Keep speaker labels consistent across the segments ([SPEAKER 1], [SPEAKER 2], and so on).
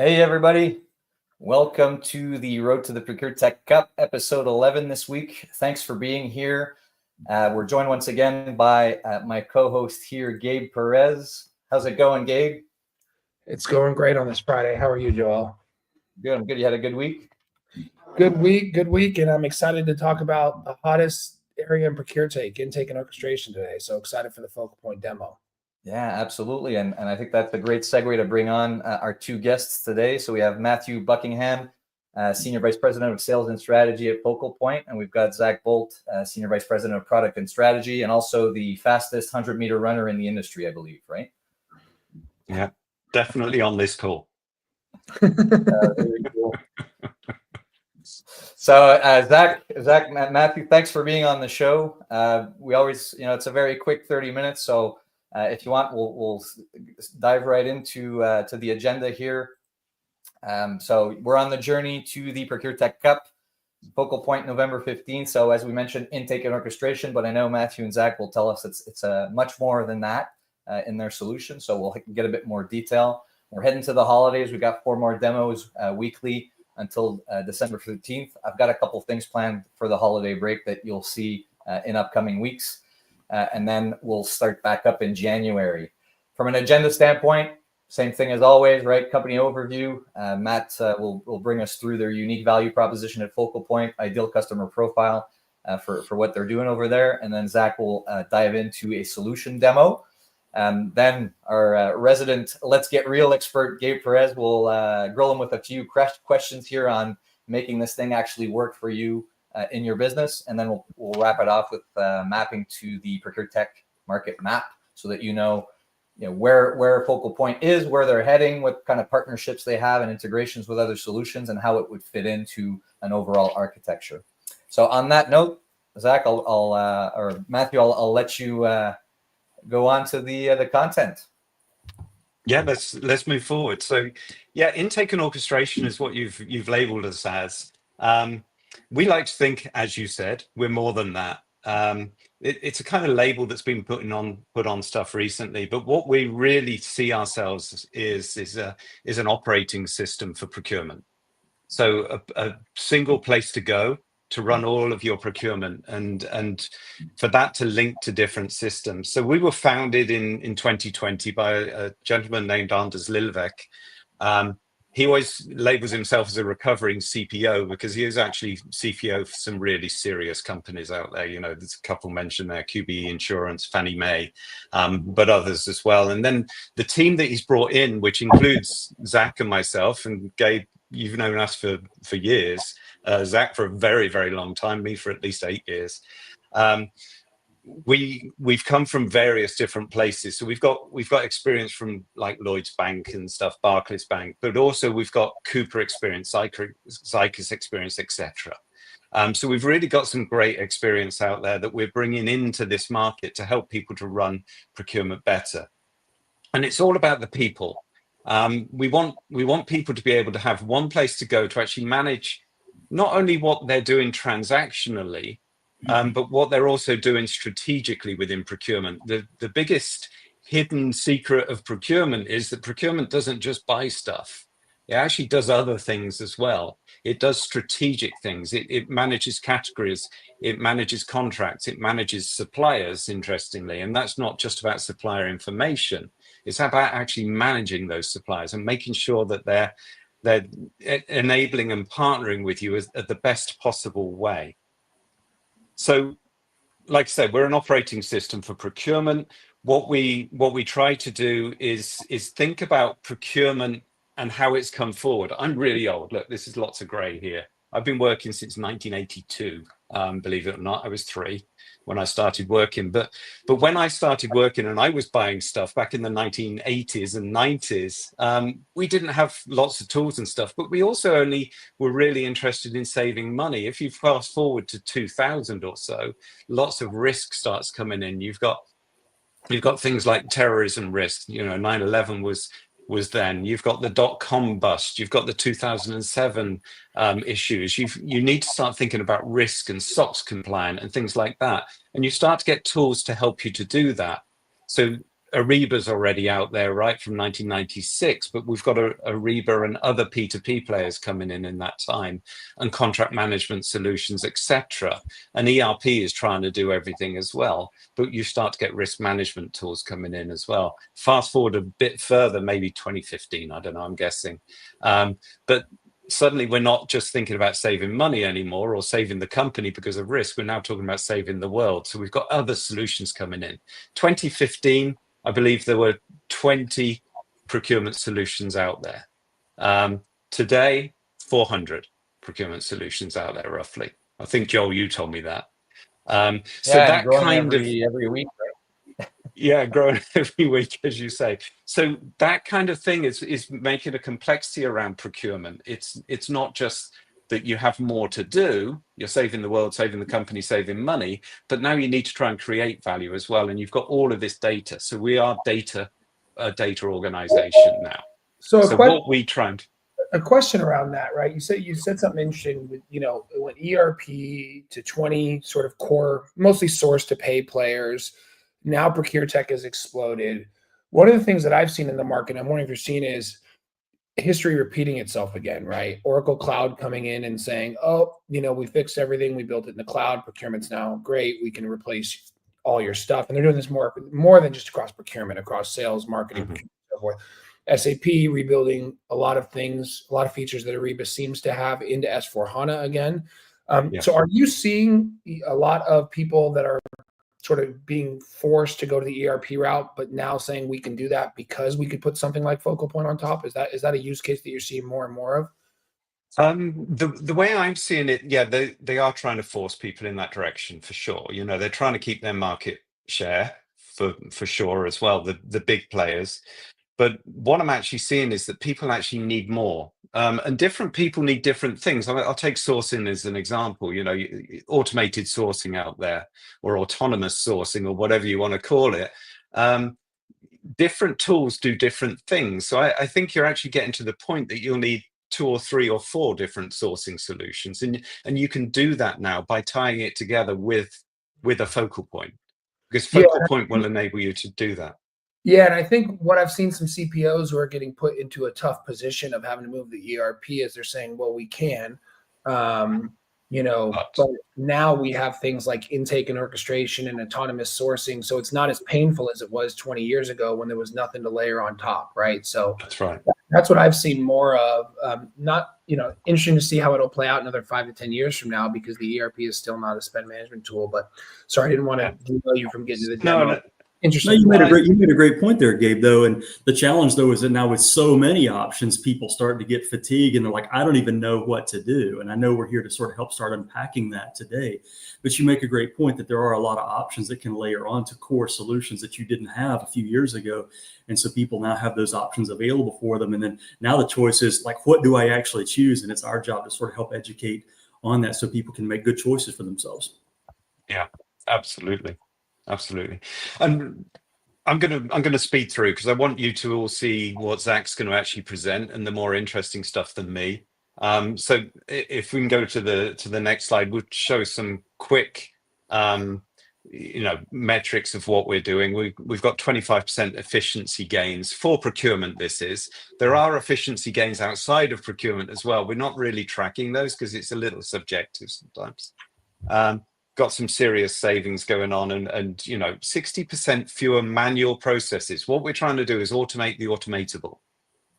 [SPEAKER 1] Hey everybody, welcome to the Road to the ProcureTech Cup, episode 11 this week. Thanks for being here. We're joined once again by my co-host here, Gabe Perez. How's it going, Gabe?
[SPEAKER 2] It's going great on this Friday. How are you, Joel?
[SPEAKER 1] Good, I'm good. You had a good week?
[SPEAKER 2] Good week, and I'm excited to talk about the hottest area in ProcureTech, intake and orchestration today. So excited for the focal point demo.
[SPEAKER 1] Yeah, absolutely. And I think that's a great segue to bring on our two guests today. So we have Matthew Buckingham, Senior Vice President of Sales and Strategy at Focal Point, and we've got Zach Bolt, Senior Vice President of Product and Strategy, and also the fastest 100-meter runner in the industry, I believe, right?
[SPEAKER 3] Yeah, definitely on this call.
[SPEAKER 1] Very cool. So Zach, Matthew, thanks for being on the show. We always, it's a very quick 30 minutes. So if you want, we'll dive right into to the agenda here. So we're on the journey to the ProcureTech Cup, Focal Point, November 15th. So as we mentioned, intake and orchestration, but I know Matthew and Zach will tell us it's much more than that in their solution. So we'll get a bit more detail. We're heading to the holidays. We've got 4 more demos weekly until December 15th. I've got a couple things planned for the holiday break that you'll see in upcoming weeks. And then we'll start back up in January. From an agenda standpoint, same thing as always, right? Company overview. Matt will bring us through their unique value proposition at Focal Point, ideal customer profile for what they're doing over there. And then Zach will dive into a solution demo. Then our resident Let's Get Real expert, Gabe Perez, will grill him with a few questions here on making this thing actually work for you in your business. And then we'll wrap it off with mapping to the ProcureTech market map so that you know where Focal Point is, where they're heading, what kind of partnerships they have and integrations with other solutions, and how it would fit into an overall architecture. So on that note, Zach, or Matthew, I'll let you go on to the content.
[SPEAKER 3] Yeah, let's move forward. So yeah, intake and orchestration is what you've labeled us as. We like to think, as you said, we're more than that. It's a kind of label that's been put on stuff recently, but what we really see ourselves is an operating system for procurement. So a single place to go to run all of your procurement and for that to link to different systems. So we were founded in 2020 by a gentleman named Anders Lillevek. He always labels himself as a recovering CPO because he is actually CPO for some really serious companies out there. There's a couple mentioned there, QBE Insurance, Fannie Mae, but others as well. And then the team that he's brought in, which includes Zach and myself, and Gabe, you've known us for years, Zach for a very, very long time, me for at least 8 years. We've come from various different places. So we've got experience from like Lloyd's Bank and stuff, Barclays Bank, but also we've got Cooper experience, Zycus experience, etc. So we've really got some great experience out there that we're bringing into this market to help people to run procurement better. And it's all about the people. We want people to be able to have one place to go to actually manage not only what they're doing transactionally, but what they're also doing strategically within procurement. The biggest hidden secret of procurement is that procurement doesn't just buy stuff. It actually does other things as well. It does strategic things. It manages categories. It manages contracts. It manages suppliers, interestingly. And that's not just about supplier information. It's about actually managing those suppliers and making sure that they're enabling and partnering with you at the best possible way. So, like I said, we're an operating system for procurement. What we try to do is think about procurement and how it's come forward. I'm really old. Look, this is lots of grey here. I've been working since 1982. Believe it or not, I was 3 when I started working. But when I started working and I was buying stuff back in the 1980s and 90s, we didn't have lots of tools and stuff, but we also only were really interested in saving money. If you fast forward to 2000 or so, lots of risk starts coming in. You've got things like terrorism risk. 9/11 was then. You've got the dot-com bust. You've got the 2007 issues. You need to start thinking about risk and SOX compliant and things like that. And you start to get tools to help you to do that. So Ariba's already out there, right, from 1996, but we've got Ariba and other P2P players coming in that time, and contract management solutions, etc. And ERP is trying to do everything as well, but you start to get risk management tools coming in as well. Fast forward a bit further, maybe 2015, I don't know, I'm guessing. But suddenly we're not just thinking about saving money anymore or saving the company because of risk. We're now talking about saving the world. So we've got other solutions coming in. 2015, I believe there were 20 procurement solutions out there. Today, 400 procurement solutions out there, roughly. I think, Joel, you told me that. So
[SPEAKER 1] Yeah, and
[SPEAKER 3] that
[SPEAKER 1] growing
[SPEAKER 3] kind of
[SPEAKER 1] every week.
[SPEAKER 3] yeah, growing every week, as you say. So that kind of thing is making a complexity around procurement. It's not just that you have more to do, you're saving the world, saving the company, saving money, but now you need to try and create value as well. And you've got all of this data. So we are a data organization now.
[SPEAKER 2] So
[SPEAKER 3] what we try and
[SPEAKER 2] a question around that, right? You said something interesting with, it went ERP to 20 sort of core, mostly source to pay players. Now ProcureTech has exploded. One of the things that I've seen in the market, I'm wondering if you're seeing, is history repeating itself again, right? Oracle Cloud coming in and saying, oh, we fixed everything. We built it in the cloud. Procurement's now great. We can replace all your stuff. And they're doing this more than just across procurement, across sales, marketing, procurement, so forth. SAP rebuilding a lot of things, a lot of features that Ariba seems to have into S/4HANA again.
[SPEAKER 3] Yes.
[SPEAKER 2] So are you seeing a lot of people that are sort of being forced to go to the ERP route, but now saying we can do that because we could put something like Focal Point on top? Is that a use case that you're seeing more and more of?
[SPEAKER 3] The way I'm seeing it, yeah, they are trying to force people in that direction for sure. They're trying to keep their market share for sure as well, the big players. But what I'm actually seeing is that people actually need more. And different people need different things. I'll take sourcing as an example. Automated sourcing out there, or autonomous sourcing, or whatever you want to call it. Different tools do different things. So I think you're actually getting to the point that you'll need 2 or 3 or 4 different sourcing solutions, and you can do that now by tying it together with a focal point, because focal point will enable you to do that.
[SPEAKER 2] Yeah, and I think what I've seen some CPOs who are getting put into a tough position of having to move the ERP is they're saying, well, we can, but now we have things like intake and orchestration and autonomous sourcing. So it's not as painful as it was 20 years ago when there was nothing to layer on top, right? So
[SPEAKER 3] that's right.
[SPEAKER 2] That's what I've seen more of. Interesting to see how it'll play out another 5 to 10 years from now, because the ERP is still not a spend management tool. But sorry, I didn't want to derail you from getting to the demo.
[SPEAKER 3] No.
[SPEAKER 2] Interesting.
[SPEAKER 4] No, you made a great point there, Gabe, though. And the challenge, though, is that now with so many options, people start to get fatigued and they're like, I don't even know what to do. And I know we're here to sort of help start unpacking that today. But you make a great point that there are a lot of options that can layer onto core solutions that you didn't have a few years ago. And so people now have those options available for them. And then now the choice is like, what do I actually choose? And it's our job to sort of help educate on that so people can make good choices for themselves.
[SPEAKER 3] Yeah, absolutely. And I'm gonna speed through, because I want you to all see what Zach's going to actually present, and the more interesting stuff than me. So if we can go to the next slide, we'll show some quick metrics of what we're doing. We've got 25% efficiency gains for procurement. There are efficiency gains outside of procurement as well. We're not really tracking those because it's a little subjective sometimes. Got some serious savings going on, and 60% fewer manual processes. What we're trying to do is automate the automatable.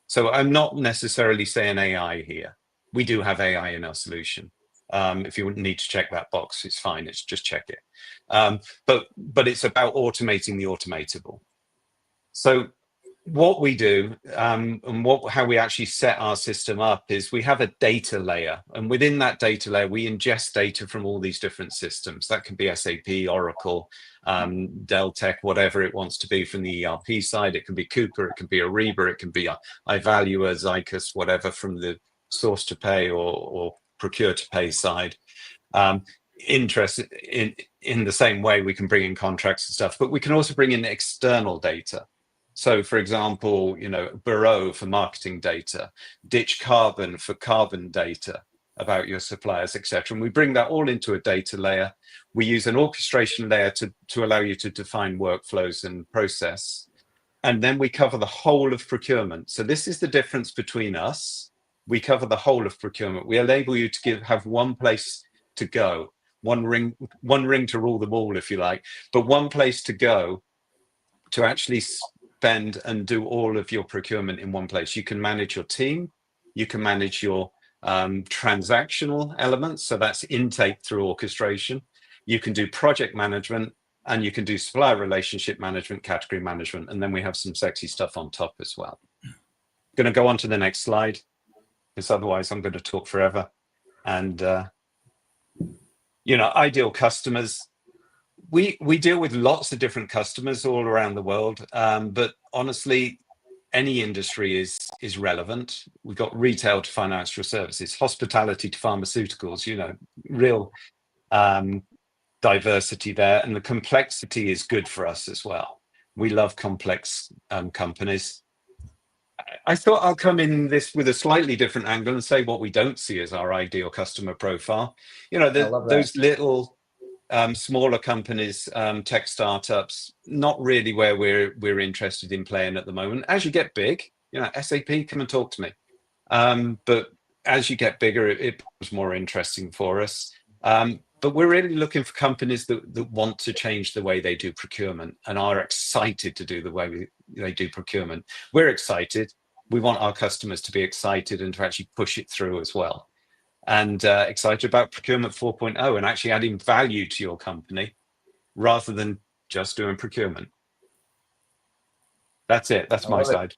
[SPEAKER 3] So I'm not necessarily saying AI here. We do have AI in our solution. If you need to check that box, it's fine. It's just check it. But it's about automating the automatable. So what we do, and how we actually set our system up, is we have a data layer, and within that data layer we ingest data from all these different systems. That can be SAP, Oracle, Deltek, whatever it wants to be from the ERP side. It can be Cooper, it can be Ariba, it can be Ivalua, Zycus, whatever from the source to pay or procure to pay side. Interested in the same way we can bring in contracts and stuff, but we can also bring in external data. So, for example, Bureau for marketing data, Ditch Carbon for carbon data about your suppliers, etc. And we bring that all into a data layer. We use an orchestration layer to allow you to define workflows and process. And then we cover the whole of procurement. So this is the difference between us. We cover the whole of procurement. We enable you to have one place to go, one ring to rule them all, if you like, but one place to go to actually spend and do all of your procurement in one place. You can manage your team, you can manage your transactional elements, so that's intake through orchestration. You can do project management, and you can do supplier relationship management, category management, and then we have some sexy stuff on top as well. I'm going to go on to the next slide, because otherwise I'm going to talk forever. And ideal customers. We deal with lots of different customers all around the world, but honestly, any industry is relevant. We've got retail to financial services, hospitality to pharmaceuticals, real diversity there. And the complexity is good for us as well. We love complex companies. I thought I'll come in this with a slightly different angle and say what we don't see as our ideal customer profile. Those little smaller companies, tech startups, not really where we're interested in playing at the moment. As you get big, SAP, come and talk to me. But as you get bigger, it becomes more interesting for us. But we're really looking for companies that want to change the way they do procurement and are excited to do the way they do procurement. We're excited. We want our customers to be excited and to actually push it through as well. And excited about Procurement 4.0 and actually adding value to your company rather than just doing procurement. That's it. That's my side.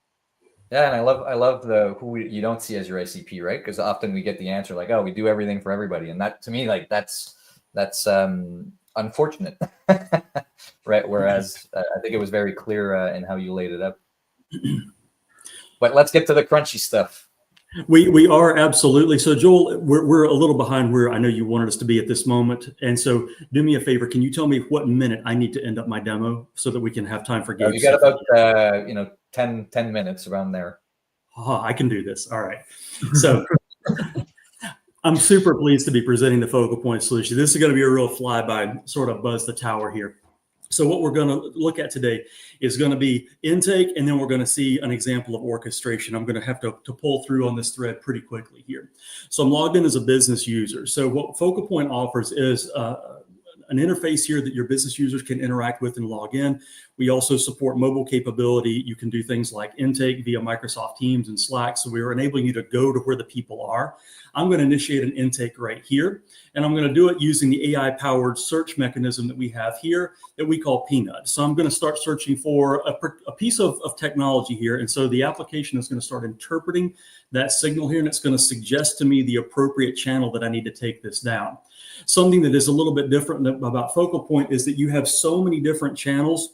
[SPEAKER 1] Yeah, and I love the who you don't see as your ICP, right? Because often we get the answer like, "Oh, we do everything for everybody," and that to me, like that's unfortunate, right? Whereas I think it was very clear in how you laid it up. But let's get to the crunchy stuff.
[SPEAKER 4] We are absolutely. So Joel, we're a little behind where I know you wanted us to be at this moment. And so do me a favor. Can you tell me what minute I need to end up my demo so that we can have time for Gabe?
[SPEAKER 1] You got about 10 minutes around there.
[SPEAKER 4] Oh, I can do this. All right. So I'm super pleased to be presenting the focal point solution. This is going to be a real flyby, sort of buzz the tower here. So what we're going to look at today is going to be intake, and then we're going to see an example of orchestration. I'm going to have to pull through on this thread pretty quickly here. So I'm logged in as a business user. So what Focal Point offers is an interface here that your business users can interact with and log in. We also support mobile capability. You can do things like intake via Microsoft Teams and Slack. So we're enabling you to go to where the people are. I'm going to initiate an intake right here, and I'm going to do it using the AI-powered search mechanism that we have here that we call Peanut. So I'm going to start searching for a piece of technology here. And so the application is going to start interpreting that signal here, and it's going to suggest to me the appropriate channel that I need to take this down. Something that is a little bit different about Focal Point is that you have so many different channels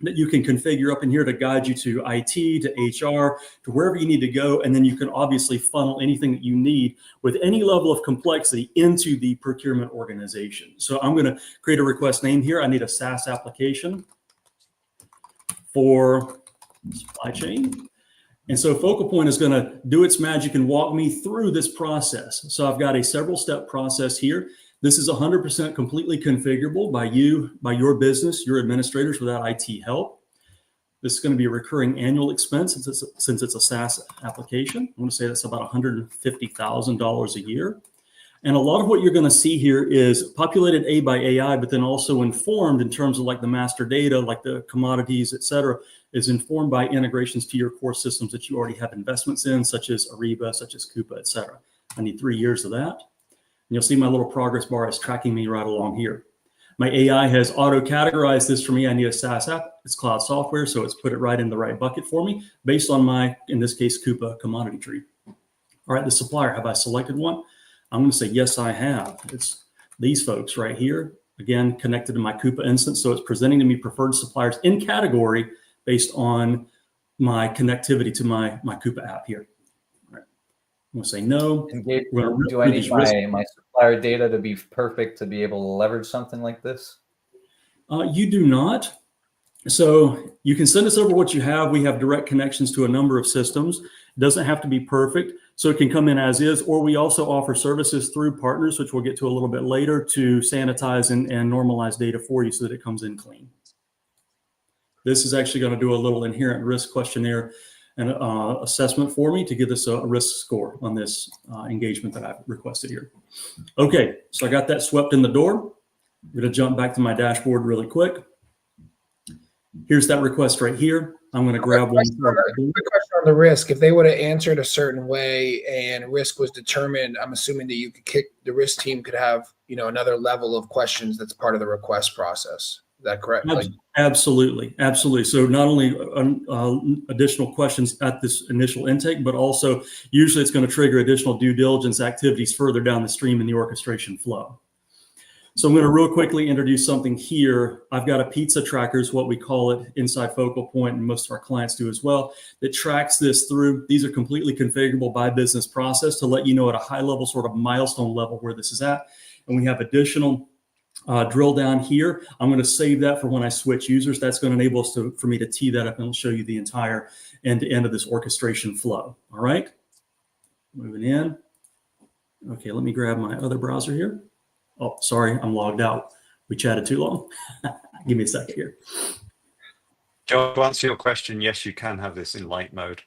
[SPEAKER 4] that you can configure up in here to guide you to IT, to HR, to wherever you need to go. And then you can obviously funnel anything that you need with any level of complexity into the procurement organization. So I'm going to create a request name here. I need a SaaS application for supply chain. And so Focal Point is going to do its magic and walk me through this process. So I've got a several step process here. This is 100% completely configurable by you, by your business, your administrators without IT help. This is going to be a recurring annual expense since it's a SaaS application. I'm going to say that's about $150,000 a year. And a lot of what you're going to see here is populated by AI, but then also informed in terms of like the master data, like the commodities, et cetera, is informed by integrations to your core systems that you already have investments in, such as Ariba, such as Coupa, et cetera. I need 3 years of that. And you'll see my little progress bar is tracking me right along here. My AI has auto-categorized this for me. I need a SaaS app. It's cloud software, so it's put it right in the right bucket for me based on my, in this case, Coupa commodity tree. All right, the supplier, have I selected one? I'm going to say, yes, I have. It's these folks right here, again, connected to my Coupa instance. So it's presenting to me preferred suppliers in category based on my connectivity to my Coupa app here. All right. I'm going to say no.
[SPEAKER 1] And Gabe, do I need my supplier data to be perfect to be able to leverage something like this?
[SPEAKER 4] You do not. So you can send us over what you have. We have direct connections to a number of systems. It doesn't have to be perfect. So it can come in as is, or we also offer services through partners, which we'll get to a little bit later, to sanitize and normalize data for you so that it comes in clean. This is actually going to do a little inherent risk questionnaire and assessment for me to give us a risk score on this engagement that I've requested here. Okay, so I got that swept in the door. I'm going to jump back to my dashboard really quick. Here's that request right here. I'm going to grab one.
[SPEAKER 2] Quick question on the risk. If they would have answered a certain way and risk was determined, I'm assuming that you could the risk team could have, another level of questions that's part of the request process. Is that correct?
[SPEAKER 4] Absolutely. Absolutely. So not only additional questions at this initial intake, but also usually it's going to trigger additional due diligence activities further down the stream in the orchestration flow. So I'm going to real quickly introduce something here. I've got a pizza tracker is what we call it inside Focal Point, and most of our clients do as well, that tracks this through. These are completely configurable by business process to let you know at a high level, sort of milestone level where this is at. And we have additional drill down here. I'm going to save that for when I switch users. That's going to enable us for me to tee that up and show you the entire end to end of this orchestration flow. All right. Moving in. Okay, let me grab my other browser here. Oh, sorry, I'm logged out. We chatted too long. Give me a second here.
[SPEAKER 3] Joe, to answer your question, yes, you can have this in light mode.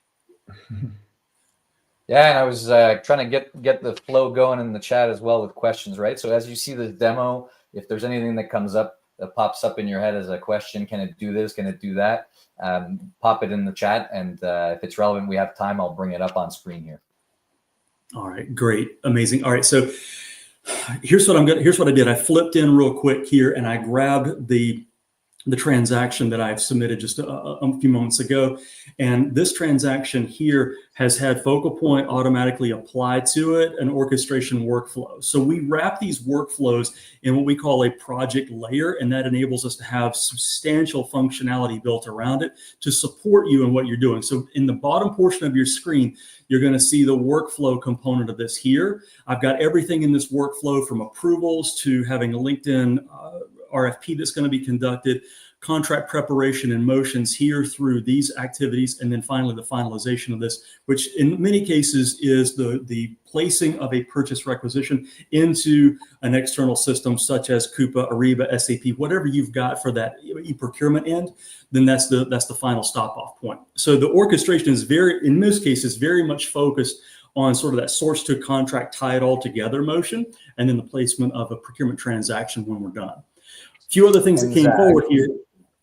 [SPEAKER 1] Yeah, and I was trying to get the flow going in the chat as well with questions, right? So as you see this demo, if there's anything that comes up, that pops up in your head as a question, can it do this? Can it do that? Pop it in the chat, and if it's relevant, we have time, I'll bring it up on screen here.
[SPEAKER 4] All right, great, amazing. All right, so here's what I did. I flipped in real quick here, and I grabbed the transaction that I've submitted just a few moments ago. And this transaction here has had Focal Point automatically apply to it an orchestration workflow. So we wrap these workflows in what we call a project layer, and that enables us to have substantial functionality built around it to support you in what you're doing. So in the bottom portion of your screen, you're going to see the workflow component of this here. I've got everything in this workflow from approvals to having a LinkedIn RFP that's going to be conducted, contract preparation and motions here through these activities, and then finally the finalization of this, which in many cases is the placing of a purchase requisition into an external system such as Coupa, Ariba, SAP, whatever you've got for that e-procurement end, then that's the final stop-off point. So the orchestration is in most cases, very much focused on sort of that source to contract, tie it all together motion, and then the placement of a procurement transaction when we're done. Few other things that came forward here.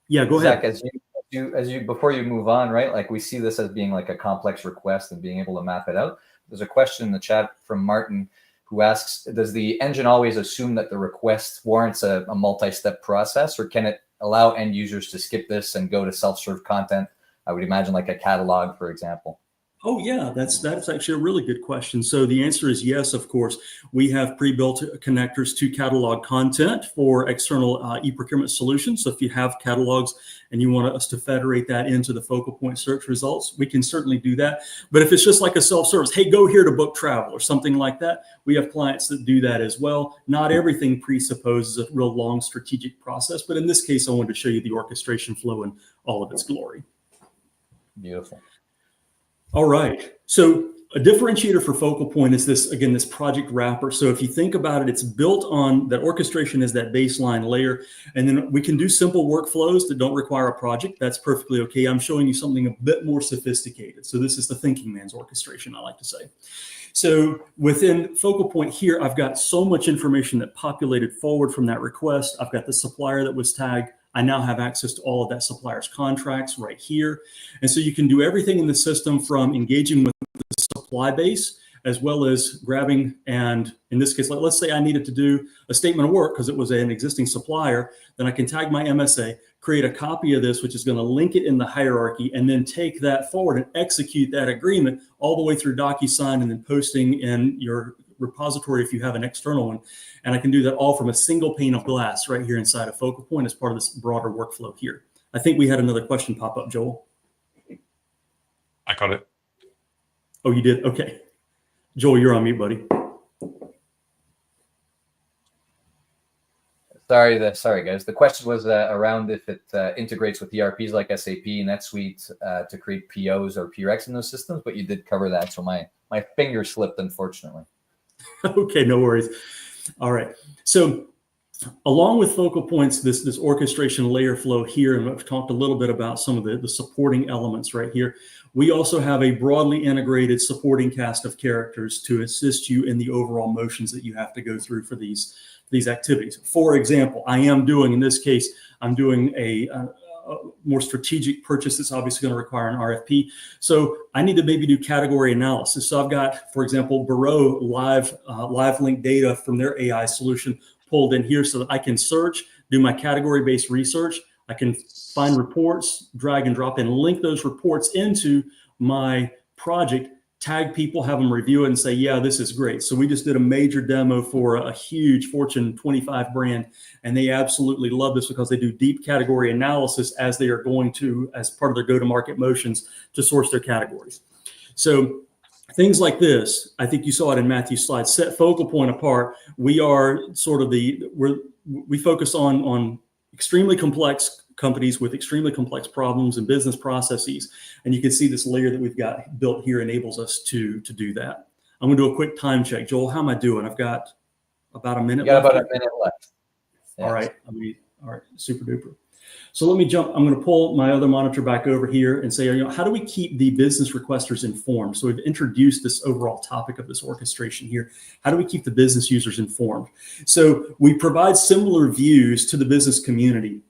[SPEAKER 4] Yeah, go ahead.
[SPEAKER 1] As you before you move on, right? Like we see this as being like a complex request and being able to map it out. There's a question in the chat from Martin who asks, does the engine always assume that the request warrants a multi-step process, or can it allow end users to skip this and go to self-serve content? I would imagine like a catalog, for example.
[SPEAKER 4] Oh yeah, that's actually a really good question. So the answer is yes, of course. We have pre-built connectors to catalog content for external e-procurement solutions. So if you have catalogs and you want us to federate that into the Focal Point search results, we can certainly do that. But if it's just like a self-service, hey, go here to book travel or something like that, we have clients that do that as well. Not everything presupposes a real long strategic process, but in this case, I wanted to show you the orchestration flow in all of its glory.
[SPEAKER 1] Beautiful.
[SPEAKER 4] All right. So a differentiator for Focal Point is this, again, this project wrapper. So if you think about it, it's built on that orchestration as that baseline layer. And then we can do simple workflows that don't require a project. That's perfectly okay. I'm showing you something a bit more sophisticated. So this is the thinking man's orchestration, I like to say. So within Focal Point here, I've got so much information that populated forward from that request. I've got the supplier that was tagged. I now have access to all of that supplier's contracts right here. And so you can do everything in the system from engaging with the supply base, as well as grabbing, and in this case, let's say I needed to do a statement of work because it was an existing supplier, then I can tag my MSA, create a copy of this, which is going to link it in the hierarchy, and then take that forward and execute that agreement all the way through DocuSign and then posting in your repository if you have an external one. And I can do that all from a single pane of glass right here inside of Focal Point as part of this broader workflow here. I think we had another question pop up, Joel.
[SPEAKER 3] I got it.
[SPEAKER 4] Oh, you did? Okay. Joel, you're on mute, buddy.
[SPEAKER 1] Sorry, guys. The question was around if it integrates with ERPs like SAP, NetSuite to create POs or PRECs in those systems, but you did cover that. So my finger slipped, unfortunately.
[SPEAKER 4] Okay, no worries. All right. So along with focal points, this orchestration layer flow here, and I've talked a little bit about some of the supporting elements right here. We also have a broadly integrated supporting cast of characters to assist you in the overall motions that you have to go through for these activities. For example, in this case, I'm doing a more strategic purchase that's obviously going to require an RFP. So I need to maybe do category analysis. So I've got, for example, Bureau live link data from their AI solution pulled in here so that I can search, do my category-based research. I can find reports, drag and drop and link those reports into my project, tag people, have them review it and say, yeah, this is great. So we just did a major demo for a huge Fortune 25 brand, and they absolutely love this because they do deep category analysis as they are going to, as part of their go-to-market motions to source their categories. So things like this, I think you saw it in Matthew's slide, set focal point apart. We are sort of we focus on extremely complex companies with extremely complex problems and business processes. And you can see this layer that we've got built here enables us to do that. I'm going to do a quick time check. Joel, how am I doing? I've got about a minute left.
[SPEAKER 1] About a minute left.
[SPEAKER 4] Yes. All right. All right. Super duper. So let me jump. I'm going to pull my other monitor back over here and say, how do we keep the business requesters informed? So we've introduced this overall topic of this orchestration here. How do we keep the business users informed? So we provide similar views to the business community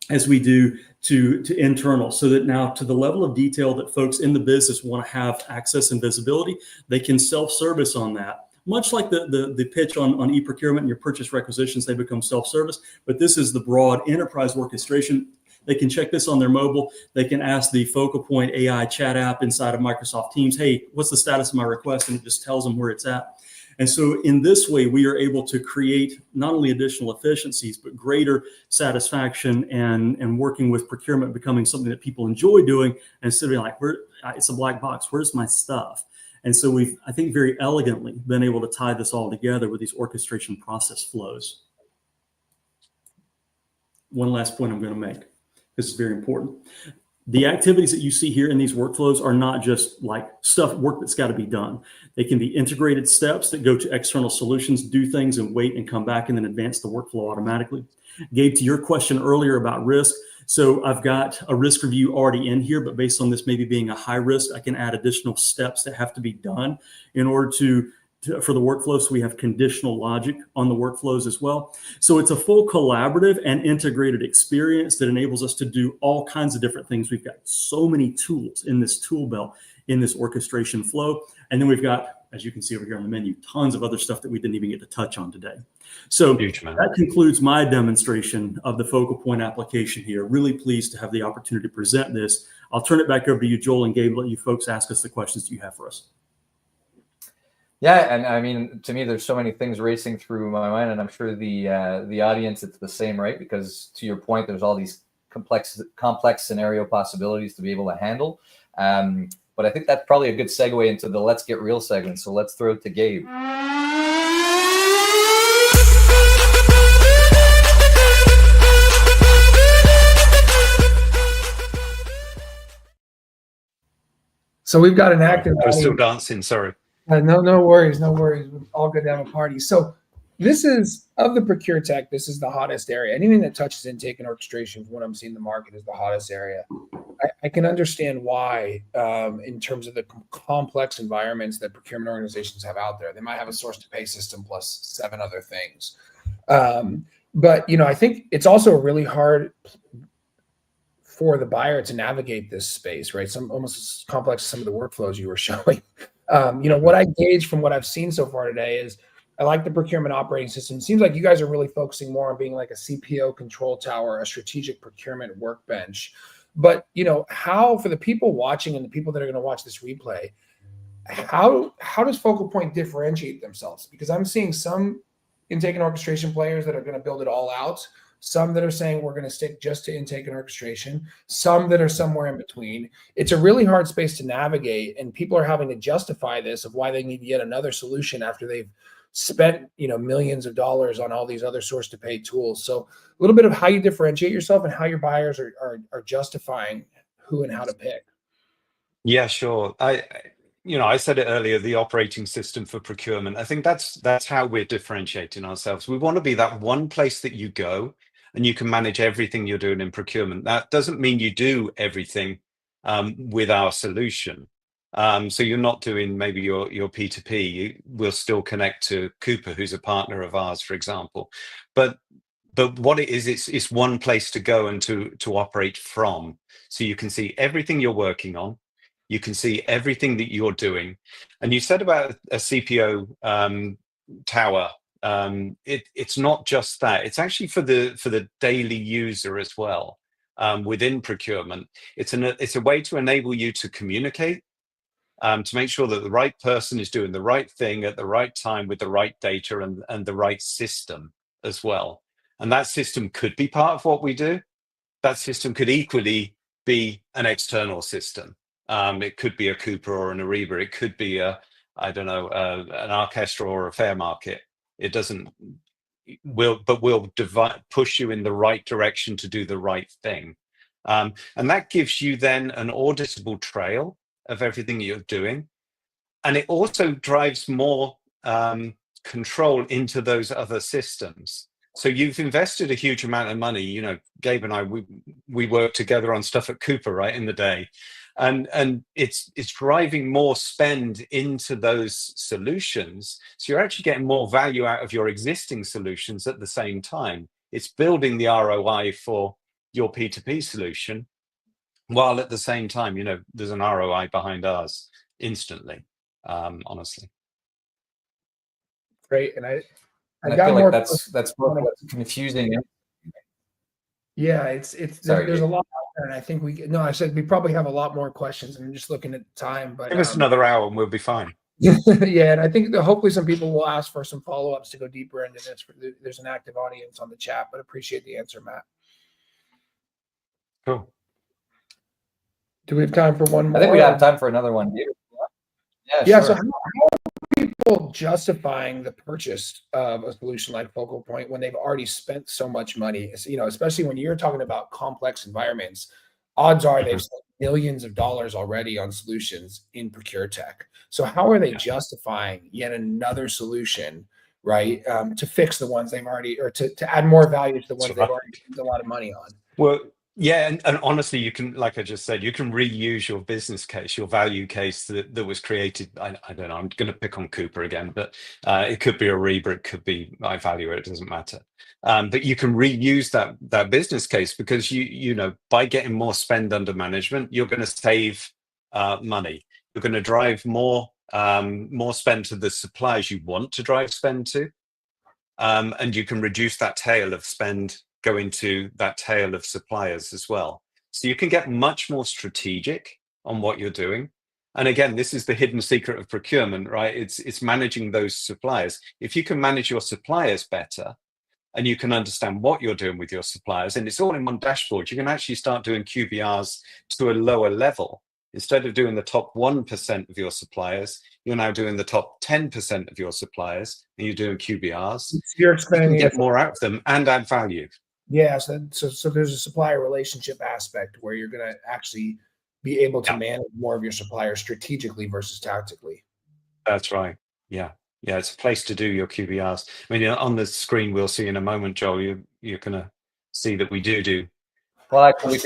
[SPEAKER 4] as we do to internal, so that now to the level of detail that folks in the business want to have access and visibility, they can self-service on that. Much like the pitch on e-procurement and your purchase requisitions, they become self-service, but this is the broad enterprise orchestration. They can check this on their mobile. They can ask the Focal Point AI chat app inside of Microsoft Teams, hey, what's the status of my request? And it just tells them where it's at. And so in this way, we are able to create not only additional efficiencies, but greater satisfaction and working with procurement becoming something that people enjoy doing instead of being like, it's a black box, where's my stuff? And so we've, I think, very elegantly been able to tie this all together with these orchestration process flows. One last point I'm going to make. This is very important. The activities that you see here in these workflows are not just like work that's got to be done. They can be integrated steps that go to external solutions, do things and wait and come back and then advance the workflow automatically. Gabe, to your question earlier about risk, so I've got a risk review already in here, but based on this maybe being a high risk, I can add additional steps that have to be done in order for the workflow. So we have conditional logic on the workflows as well. So it's a full collaborative and integrated experience that enables us to do all kinds of different things. We've got so many tools in this tool belt, in this orchestration flow. And then we've got, as you can see over here on the menu, tons of other stuff that we didn't even get to touch on today. So that concludes my demonstration of the Focal Point application here. Really pleased to have the opportunity to present this. I'll turn it back over to you, Joel and Gabe, let you folks ask us the questions that you have for us.
[SPEAKER 1] Yeah, and I mean, to me, there's so many things racing through my mind, and I'm sure the audience, it's the same, right? Because to your point, there's all these complex scenario possibilities to be able to handle. But I think that's probably a good segue into the Let's Get Real segment. So let's throw it to Gabe.
[SPEAKER 2] So we've got an active.
[SPEAKER 3] I was still dancing, sorry.
[SPEAKER 2] No worries, no worries. We'll all go down a party. So this is, of the ProcureTech, this is the hottest area. Anything that touches intake and orchestration, from what I'm seeing in the market, is the hottest area. I can understand why, in terms of the complex environments that procurement organizations have out there. They might have a source to pay system plus 7 other things. But, I think it's also really hard for the buyer to navigate this space, right? Almost as complex as some of the workflows you were showing. What I gauge from what I've seen so far today is I like the procurement operating system. It seems like you guys are really focusing more on being like a CPO control tower, a strategic procurement workbench. But, how, for the people watching and the people that are going to watch this replay, how does Focal Point differentiate themselves? Because I'm seeing some intake and orchestration players that are going to build it all out, some that are saying we're going to stick just to intake and orchestration, some that are somewhere in between. It's a really hard space to navigate, and people are having to justify this of why they need yet another solution after they've spent millions of dollars on all these other source to pay tools. So a little bit of how you differentiate yourself and how your buyers are justifying who and how to pick.
[SPEAKER 3] Yeah, sure. I said it earlier, the operating system for procurement. I think that's how we're differentiating ourselves. We want to be that one place that you go and you can manage everything you're doing in procurement. That doesn't mean you do everything with our solution. So you're not doing maybe your P2P. We'll still connect to Cooper, who's a partner of ours, for example. But what it is, it's one place to go and to operate from. So you can see everything you're working on. You can see everything that you're doing. And you said about a CPO tower. It's not just that. It's actually for the daily user as well. Within procurement, it's a way to enable you to communicate, to make sure that the right person is doing the right thing at the right time with the right data and the right system as well. And that system could be part of what we do. That system could equally be an external system. It could be a Cooper or an Ariba. It could be an Orchestra or a Fair Market. It doesn't. We'll push you in the right direction to do the right thing, and that gives you then an auditable trail of everything you're doing, and it also drives more control into those other systems. So you've invested a huge amount of money. Gabe and I, we work together on stuff at Cooper, right, in the day, and it's driving more spend into those solutions. So you're actually getting more value out of your existing solutions at the same time. It's building the ROI for your P2P solution, while at the same time, there's an ROI behind ours instantly, honestly.
[SPEAKER 2] Great. And I
[SPEAKER 1] got feel like that's what's confusing.
[SPEAKER 2] Yeah, it's there's a lot out there, and I think I said we probably have a lot more questions, and I'm just looking at the time. But
[SPEAKER 3] give us another hour and we'll be fine.
[SPEAKER 2] Yeah, and I think that hopefully some people will ask for some follow-ups to go deeper into this. There's an active audience on the chat, but appreciate the answer, Matt.
[SPEAKER 3] Cool.
[SPEAKER 2] Do we have time for one more?
[SPEAKER 1] I think we have time for another one.
[SPEAKER 2] Yeah.
[SPEAKER 1] Sure.
[SPEAKER 2] So how are people justifying the purchase of a solution like Focal Point when they've already spent so much money? Especially when you're talking about complex environments, odds are they've spent millions of dollars already on solutions in ProcureTech. So how are they justifying yet another solution, right, to fix the ones they've already, or to add more value to the ones they've already spent a lot of money on?
[SPEAKER 3] Well, yeah, and honestly, you can, like I just said, you can reuse your business case, your value case that was created. I don't know, I'm going to pick on Cooper again, but it could be a Ariba, it could be iValue, it doesn't matter. But you can reuse that business case because by getting more spend under management, you're going to save money. You're going to drive more spend to the suppliers you want to drive spend to, and you can reduce that tail of spend going to that tail of suppliers as well. So you can get much more strategic on what you're doing. And again, this is the hidden secret of procurement, right? It's managing those suppliers. If you can manage your suppliers better and you can understand what you're doing with your suppliers, and it's all in one dashboard, you can actually start doing QBRs to a lower level. Instead of doing the top 1% of your suppliers, you're now doing the top 10% of your suppliers, and you're doing QBRs.
[SPEAKER 2] You're expanding,
[SPEAKER 3] you can get more out of them and add value.
[SPEAKER 2] Yeah, so there's a supplier relationship aspect where you're going to actually be able to manage more of your suppliers strategically versus tactically.
[SPEAKER 3] That's right. Yeah, it's a place to do your QBRs. I mean, on the screen we'll see in a moment, Joel, you're going to see that we do.
[SPEAKER 1] Well, actually,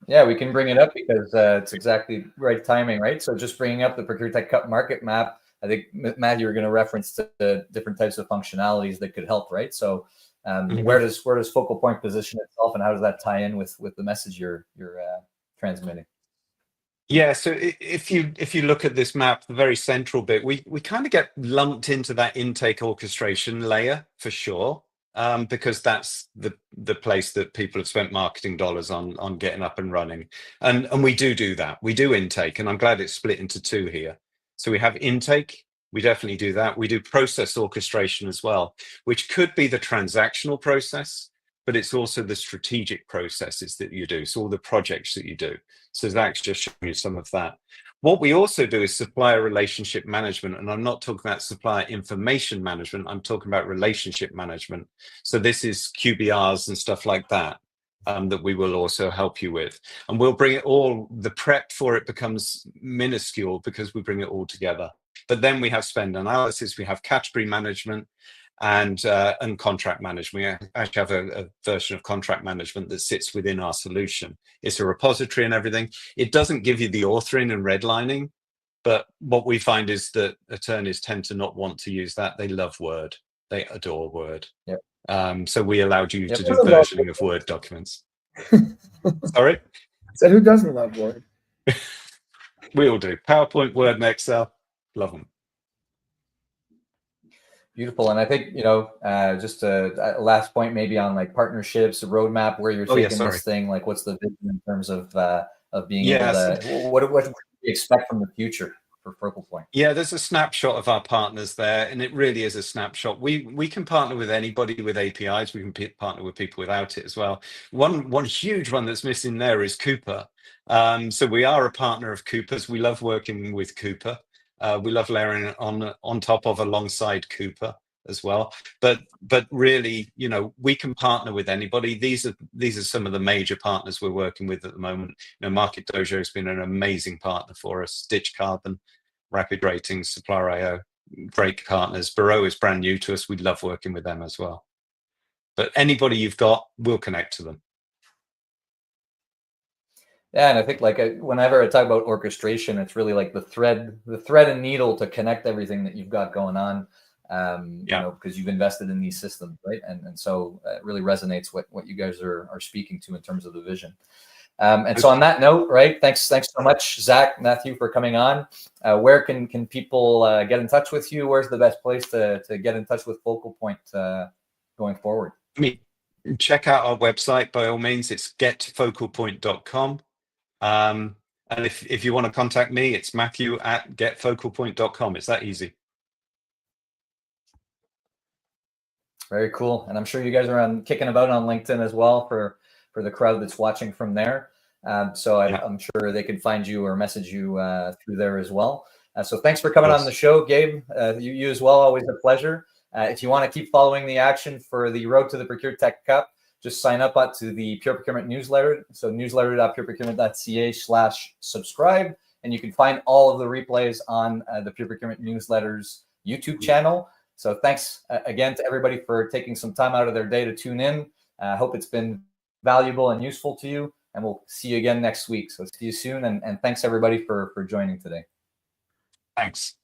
[SPEAKER 1] we can bring it up because it's exactly right timing, right? So just bringing up the ProcureTech Cup market map, I think, Matt, you were going to reference to the different types of functionalities that could help, right? So where does Focal Point position itself, and how does that tie in with the message you're transmitting?
[SPEAKER 3] Yeah, so if you look at this map, the very central bit, we kind of get lumped into that intake orchestration layer for sure, because that's the place that people have spent marketing dollars on getting up and running, and we do that. We do intake, and I'm glad it's split into two here. So we have intake. We definitely do that. We do process orchestration as well, which could be the transactional process, but it's also the strategic processes that you do. So all the projects that you do. So Zach's just showing you some of that. What we also do is supplier relationship management. And I'm not talking about supplier information management. I'm talking about relationship management. So this is QBRs and stuff like that. that we will also help you with. And we'll bring it all, the prep for it becomes minuscule because we bring it all together. But then we have spend analysis, we have category management, and contract management. We actually have a version of contract management that sits within our solution. It's a repository and everything. It doesn't give you the authoring and redlining, but what we find is that attorneys tend to not want to use that. They love Word. They adore Word.
[SPEAKER 1] Yep.
[SPEAKER 3] So we allowed you to do
[SPEAKER 2] Who doesn't
[SPEAKER 3] versioning of Word documents. Sorry?
[SPEAKER 2] So who doesn't love Word?
[SPEAKER 3] We all do. PowerPoint, Word, and Excel. Love them.
[SPEAKER 1] Beautiful. And I think, just a last point maybe on like partnerships, a roadmap, where you're taking this thing, like what's the vision in terms of being able to, what do you expect from the future for Focal Point?
[SPEAKER 3] Yeah, there's a snapshot of our partners there, and it really is a snapshot. We can partner with anybody with APIs. We can partner with people without it as well. One huge one that's missing there is Cooper. So we are a partner of Cooper's. We love working with Cooper. We love layering it on top of alongside Cooper as well. But really, we can partner with anybody. These are some of the major partners we're working with at the moment. Market Dojo has been an amazing partner for us. Stitch Carbon, Rapid Ratings, Supplier.io, great partners. Bureau is brand new to us. We love working with them as well. But anybody you've got, we'll connect to them.
[SPEAKER 1] Yeah, and I think like whenever I talk about orchestration, it's really like the thread and needle to connect everything that you've got going on. Because you've invested in these systems, right? And so it really resonates what you guys are speaking to in terms of the vision. And so on that note, right? Thanks so much, Zach, Matthew, for coming on. Where can people get in touch with you? Where's the best place to get in touch with Focal Point going forward?
[SPEAKER 3] Check out our website by all means. It's getfocalpoint.com. And if you want to contact me, it's matthew@getfocalpoint.com. It's that easy.
[SPEAKER 1] Very cool. And I'm sure you guys are kicking about on LinkedIn as well for the crowd that's watching from there. So I'm sure they can find you or message you through there as well. So thanks for coming on the show, Gabe. You as well, always a pleasure. If you want to keep following the action for the Road to the ProcureTech Cup, just sign up to the Pure Procurement newsletter. So newsletter.pureprocurement.ca/subscribe. And you can find all of the replays on the Pure Procurement newsletter's YouTube channel. So thanks again to everybody for taking some time out of their day to tune in. I hope it's been valuable and useful to you. And we'll see you again next week. So see you soon. And thanks everybody for joining today.
[SPEAKER 3] Thanks.